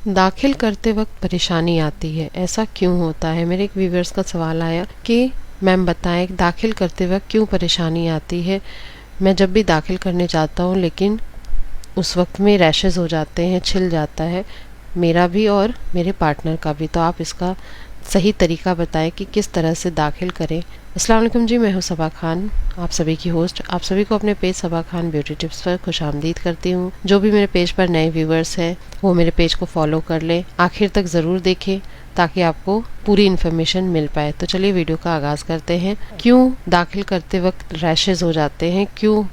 दाखिल करते वक्त परेशानी आती है, ऐसा क्यों होता है? मेरे एक व्यूअर्स का सवाल आया कि मैम बताएं दाखिल करते वक्त क्यों परेशानी आती है। मैं जब भी दाखिल करने जाता हूँ लेकिन उस वक्त में रैशेस हो जाते हैं, छिल जाता है मेरा भी और मेरे पार्टनर का भी। तो आप इसका सही तरीका बताएं कि किस तरह से दाखिल करें। अस्सलाम वालेकुम जी, मैं हूँ सबा खान, आप सभी की होस्ट। आप सभी को अपने पेज सबा खान ब्यूटी टिप्स पर खुशामदीद करती हूँ। जो भी मेरे पेज पर नए व्यूवर्स हैं वो मेरे पेज को फॉलो कर लें, आखिर तक ज़रूर देखें ताकि आपको पूरी इन्फॉर्मेशन मिल पाए। तो चलिए वीडियो का आगाज़ करते हैं। क्यों दाखिल करते वक्त रैशेज़ हो जाते हैं, क्यों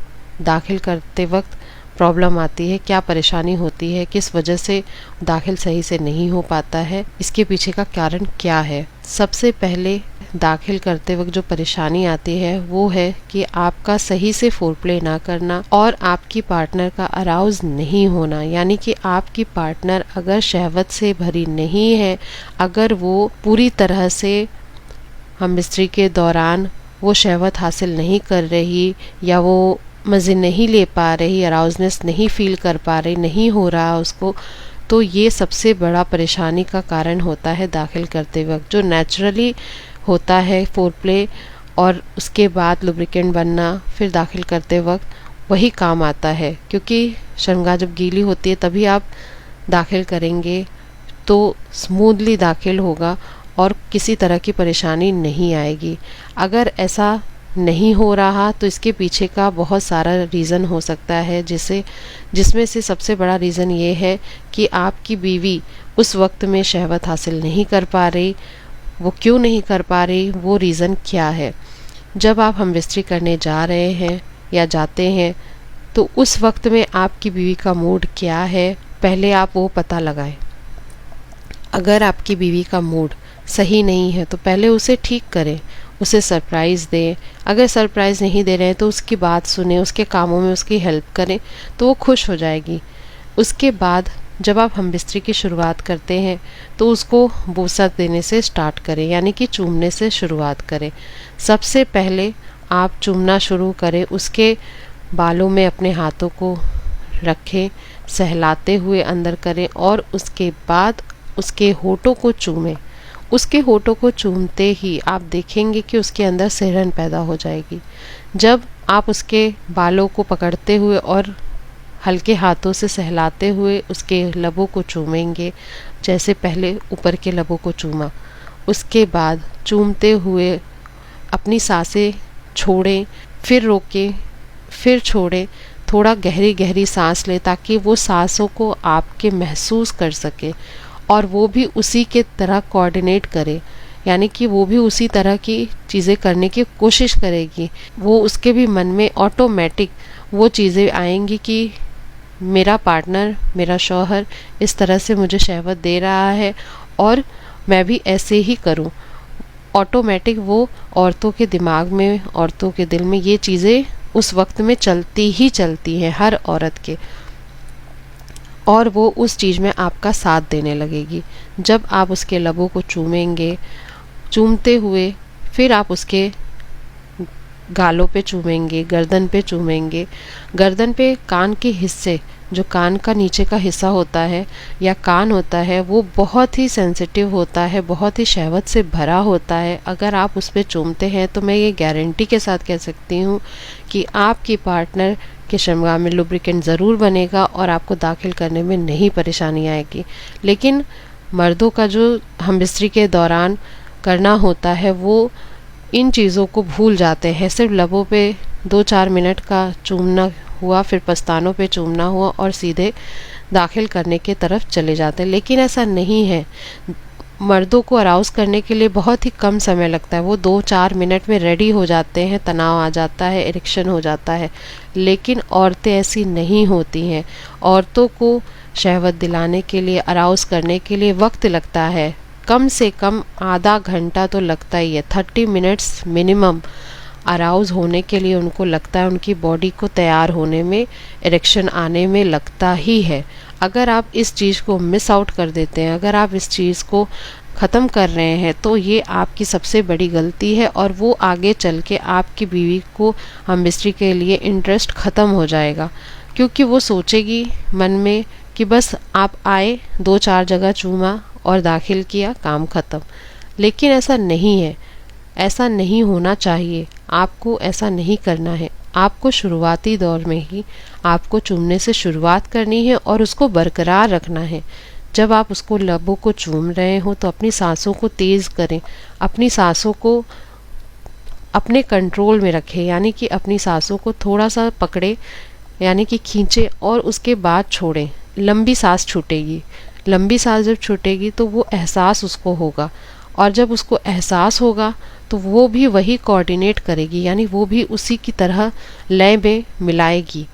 दाखिल करते वक्त प्रॉब्लम आती है, क्या परेशानी होती है, किस वजह से दाखिल सही से नहीं हो पाता है, इसके पीछे का कारण क्या है। सबसे पहले दाखिल करते वक्त जो परेशानी आती है वो है कि आपका सही से फोरप्ले ना करना और आपकी पार्टनर का अराउज नहीं होना। यानी कि आपकी पार्टनर अगर शहवत से भरी नहीं है, अगर वो पूरी तरह से हम बिस्तरी के दौरान वो शहवत हासिल नहीं कर रही या वो मज़े नहीं ले पा रही, अराउजनेस नहीं फील कर पा रही, नहीं हो रहा उसको, तो ये सबसे बड़ा परेशानी का कारण होता है दाखिल करते वक्त। जो नेचुरली होता है फोरप्ले और उसके बाद लुब्रिकेंट बनना फिर दाखिल करते वक्त वही काम आता है, क्योंकि शर्मगाह जब गीली होती है तभी आप दाखिल करेंगे तो स्मूथली दाखिल होगा और किसी तरह की परेशानी नहीं आएगी। अगर ऐसा नहीं हो रहा तो इसके पीछे का बहुत सारा रीज़न हो सकता है, जिसमें से सबसे बड़ा रीज़न ये है कि आपकी बीवी उस वक्त में शहवत हासिल नहीं कर पा रही। वो क्यों नहीं कर पा रही, वो रीज़न क्या है? जब आप हमबिस्तरी करने जा रहे हैं या जाते हैं तो उस वक्त में आपकी बीवी का मूड क्या है, पहले आप वो पता लगाएं। अगर आपकी बीवी का मूड सही नहीं है तो पहले उसे ठीक करें, उसे सरप्राइज़ दें। अगर सरप्राइज़ नहीं दे रहे हैं तो उसकी बात सुने, उसके कामों में उसकी हेल्प करें तो वो खुश हो जाएगी। उसके बाद जब आप हमबिस्तरी की शुरुआत करते हैं तो उसको बोसा देने से स्टार्ट करें, यानी कि चूमने से शुरुआत करें। सबसे पहले आप चूमना शुरू करें, उसके बालों में अपने हाथों को रखें, सहलाते हुए अंदर करें और उसके बाद उसके होठों को चूमें। उसके होठों को चूमते ही आप देखेंगे कि उसके अंदर सिहरन पैदा हो जाएगी। जब आप उसके बालों को पकड़ते हुए और हल्के हाथों से सहलाते हुए उसके लबों को चूमेंगे, जैसे पहले ऊपर के लबों को चूमा, उसके बाद चूमते हुए अपनी सांसें छोड़ें, फिर रोकें, फिर छोड़ें। थोड़ा गहरी गहरी सांस लें ताकि वो सांसों को आपके महसूस कर सके और वो भी उसी के तरह कोऑर्डिनेट करे, यानी कि वो भी उसी तरह की चीज़ें करने की कोशिश करेगी। वो उसके भी मन में ऑटोमेटिक वो चीज़ें आएंगी कि मेरा पार्टनर, मेरा शौहर इस तरह से मुझे शहवत दे रहा है और मैं भी ऐसे ही करूं। ऑटोमेटिक वो औरतों के दिमाग में, औरतों के दिल में ये चीज़ें उस वक्त में चलती ही चलती हैं हर औरत के, और वो उस चीज़ में आपका साथ देने लगेगी। जब आप उसके लबों को चूमेंगे, चूमते हुए फिर आप उसके गालों पे चूमेंगे, गर्दन पे चूमेंगे। गर्दन पे कान के हिस्से, जो कान का नीचे का हिस्सा होता है या कान होता है, वो बहुत ही सेंसिटिव होता है, बहुत ही शहवत से भरा होता है। अगर आप उस पर चूमते हैं तो मैं ये गारंटी के साथ कह सकती हूँ कि आपकी पार्टनर के शर्मगाह में लुब्रिकेंट ज़रूर बनेगा और आपको दाखिल करने में नहीं परेशानी आएगी। लेकिन मर्दों का जो हमबिस्तरी के दौरान करना होता है वो इन चीज़ों को भूल जाते हैं। सिर्फ लबों पे 2-4 मिनट का चूमना हुआ, फिर पस्तानों पे चूमना हुआ और सीधे दाखिल करने के तरफ चले जाते हैं। लेकिन ऐसा नहीं है। मर्दों को अराउज़ करने के लिए बहुत ही कम समय लगता है, वो 2-4 मिनट में रेडी हो जाते हैं, तनाव आ जाता है, इरेक्शन हो जाता है। लेकिन औरतें ऐसी नहीं होती हैं। औरतों को शहवत दिलाने के लिए, अराउज़ करने के लिए वक्त लगता है, कम से कम आधा घंटा तो लगता ही है। 30 मिनट्स मिनिमम अराउज़ होने के लिए उनको लगता है, उनकी बॉडी को तैयार होने में, इरेक्शन आने में लगता ही है। अगर आप इस चीज़ को मिस आउट कर देते हैं, अगर आप इस चीज़ को ख़त्म कर रहे हैं तो ये आपकी सबसे बड़ी गलती है और वो आगे चल के आपकी बीवी को हमबिस्तरी के लिए इंटरेस्ट ख़त्म हो जाएगा, क्योंकि वो सोचेगी मन में कि बस आप आए, 2-4 जगह चूमा और दाखिल किया, काम ख़त्म। लेकिन ऐसा नहीं है, ऐसा नहीं होना चाहिए। आपको ऐसा नहीं करना है। आपको शुरुआती दौर में ही आपको चूमने से शुरुआत करनी है और उसको बरकरार रखना है। जब आप उसको लबों को चूम रहे हो तो अपनी सांसों को तेज़ करें, अपनी सांसों को अपने कंट्रोल में रखें, यानी कि अपनी सांसों को थोड़ा सा पकड़े, यानी कि खींचे और उसके बाद छोड़ें। लंबी सांस छूटेगी, लंबी सांस जब छूटेगी तो वो एहसास उसको होगा, और जब उसको एहसास होगा तो वो भी वही कोऑर्डिनेट करेगी, यानी वो भी उसी की तरह लय में मिलाएगी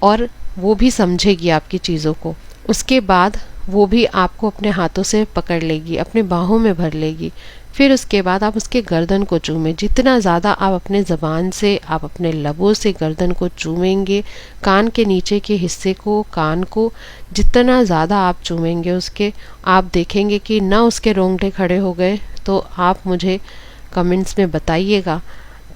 और वो भी समझेगी आपकी चीज़ों को। उसके बाद वो भी आपको अपने हाथों से पकड़ लेगी, अपने बाहों में भर लेगी। फिर उसके बाद आप उसके गर्दन को चूमें। जितना ज़्यादा आप अपने ज़बान से, आप अपने लबों से गर्दन को चूमेंगे, कान के नीचे के हिस्से को, कान को जितना ज़्यादा आप चूमेंगे उसके, आप देखेंगे कि ना उसके रोंगटे खड़े हो गए। तो आप मुझे कमेंट्स में बताइएगा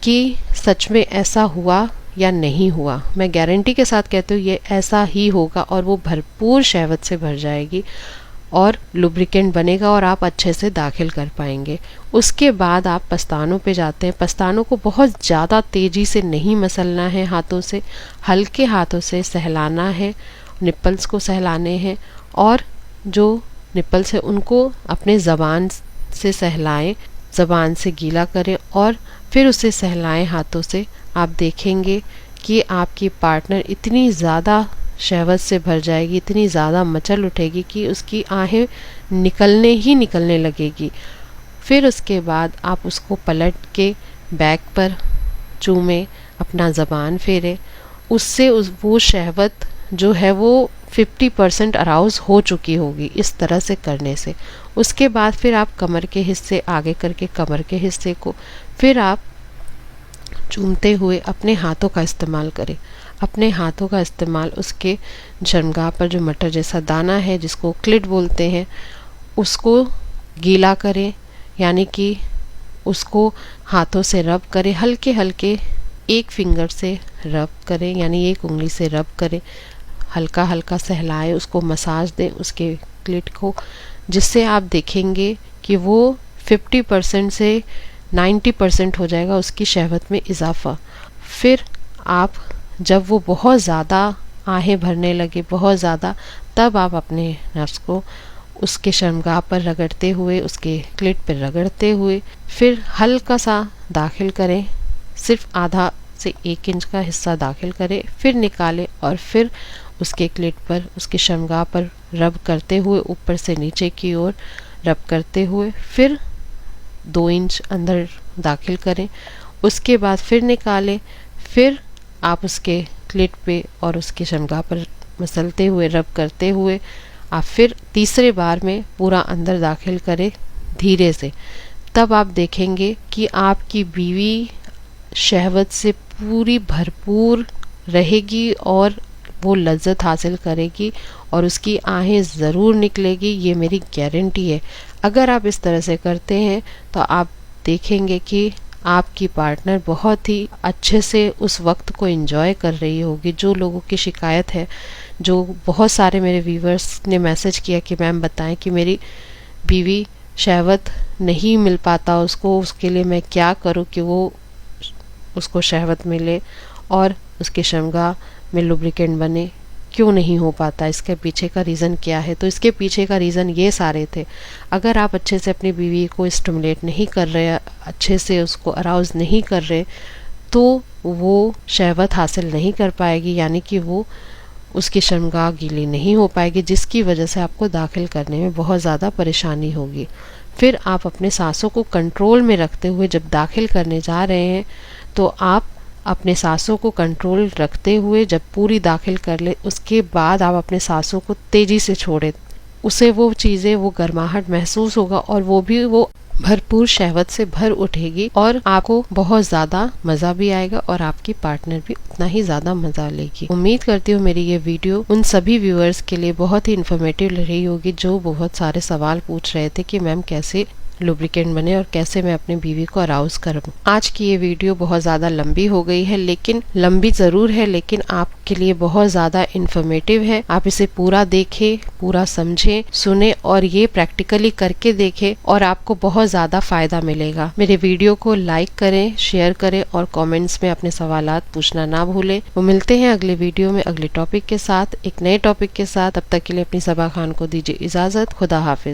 कि सच में ऐसा हुआ या नहीं हुआ। मैं गारंटी के साथ कहती हूँ ये ऐसा ही होगा और वो भरपूर शहवत से भर जाएगी और लुब्रिकेंट बनेगा और आप अच्छे से दाखिल कर पाएंगे। उसके बाद आप पस्तानों पे जाते हैं। पस्तानों को बहुत ज़्यादा तेज़ी से नहीं मसलना है हाथों से, हल्के हाथों से सहलाना है, निप्पल्स को सहलाने हैं, और जो निप्पल्स है उनको अपने ज़बान से सहलाएं, ज़बान से गीला करें और फिर उसे सहलाएं हाथों से। आप देखेंगे कि आपकी पार्टनर इतनी ज़्यादा शहवत से भर जाएगी, इतनी ज़्यादा मचल उठेगी कि उसकी आहें निकलने लगेगी। फिर उसके बाद आप उसको पलट के बैक पर चूमें, अपना ज़बान फेरे। उससे वो शहवत जो है वो 50% अराउज हो चुकी होगी इस तरह से करने से। उसके बाद फिर आप कमर के हिस्से आगे करके कमर के हिस्से को फिर आप चूमते हुए अपने हाथों का इस्तेमाल करें। अपने हाथों का इस्तेमाल उसके शर्मगाह पर जो मटर जैसा दाना है जिसको क्लिट बोलते हैं उसको गीला करें, यानी कि उसको हाथों से रब करें, हल्के हल्के एक फिंगर से रब करें, यानी एक उंगली से रब करें, हल्का हल्का सहलाए, उसको मसाज दें उसके क्लिट को, जिससे आप देखेंगे कि वो 50% से 90% हो जाएगा उसकी शहवत में इजाफा। फिर आप जब वो बहुत ज़्यादा आहें भरने लगे, बहुत ज़्यादा, तब आप अपने नर्स को उसके शर्मगाह पर रगड़ते हुए, उसके क्लिट पर रगड़ते हुए फिर हल्का सा दाखिल करें, सिर्फ आधा से 1 इंच का हिस्सा दाखिल करें, फिर निकालें और फिर उसके क्लिट पर, उसके शर्मगाह पर रब करते हुए ऊपर से नीचे की ओर रब करते हुए फिर 2 इंच अंदर दाखिल करें। उसके बाद फिर निकालें, फिर आप उसके क्लिट पे और उसके शर्मगाह पर मसलते हुए रब करते हुए आप फिर तीसरे बार में पूरा अंदर दाखिल करें धीरे से। तब आप देखेंगे कि आपकी बीवी शहवत से पूरी भरपूर रहेगी और वो लज्जत हासिल करेगी और उसकी आहें ज़रूर निकलेगी, ये मेरी गारंटी है। अगर आप इस तरह से करते हैं तो आप देखेंगे कि आपकी पार्टनर बहुत ही अच्छे से उस वक्त को एंजॉय कर रही होगी। जो लोगों की शिकायत है, जो बहुत सारे मेरे व्यूवर्स ने मैसेज किया कि मैम बताएं कि मेरी बीवी शहवत नहीं मिल पाता उसको, उसके लिए मैं क्या करूं कि वो उसको शहवत मिले और उसके शर्मगाह में लुब्रिकेंट बने, क्यों नहीं हो पाता, इसके पीछे का रीज़न क्या है। तो इसके पीछे का रीज़न ये सारे थे। अगर आप अच्छे से अपनी बीवी को स्टिमुलेट नहीं कर रहे, अच्छे से उसको अराउज नहीं कर रहे, तो वो शहवत हासिल नहीं कर पाएगी, यानी कि वो उसकी शर्मगाह गीली नहीं हो पाएगी, जिसकी वजह से आपको दाखिल करने में बहुत ज़्यादा परेशानी होगी। फिर आप अपने सांसों को कंट्रोल में रखते हुए जब दाखिल करने जा रहे हैं तो आप अपने सांसों को कंट्रोल रखते हुए जब पूरी दाखिल कर ले, उसके बाद आप अपने सांसों को तेज़ी से छोड़ें। उसे वो चीज़ें, वो गर्माहट महसूस होगा और वो भी वो भरपूर शहवत से भर उठेगी और आपको बहुत ज़्यादा मज़ा भी आएगा और आपकी पार्टनर भी उतना ही ज़्यादा मज़ा लेगी। उम्मीद करती हूँ मेरी ये वीडियो उन सभी व्यूअर्स के लिए बहुत ही इन्फॉर्मेटिव रही होगी जो बहुत सारे सवाल पूछ रहे थे कि मैम कैसे लुब्रिकेंट बने और कैसे मैं अपनी बीवी को अराउज करूं। आज की ये वीडियो बहुत ज़्यादा लंबी हो गई है, लेकिन लंबी ज़रूर है, लेकिन आपके लिए बहुत ज़्यादा इन्फॉर्मेटिव है। आप इसे पूरा देखें, पूरा समझें, सुने और ये प्रैक्टिकली करके देखें और आपको बहुत ज़्यादा फ़ायदा मिलेगा। मेरे वीडियो को लाइक करें, शेयर करें और कमेंट्स में अपने सवालात पूछना ना भूलें। वो मिलते हैं अगले वीडियो में अगले टॉपिक के साथ, एक नए टॉपिक के साथ। तब तक के लिए अपनी सबा खान को दीजिए इजाज़त। खुदा हाफिज।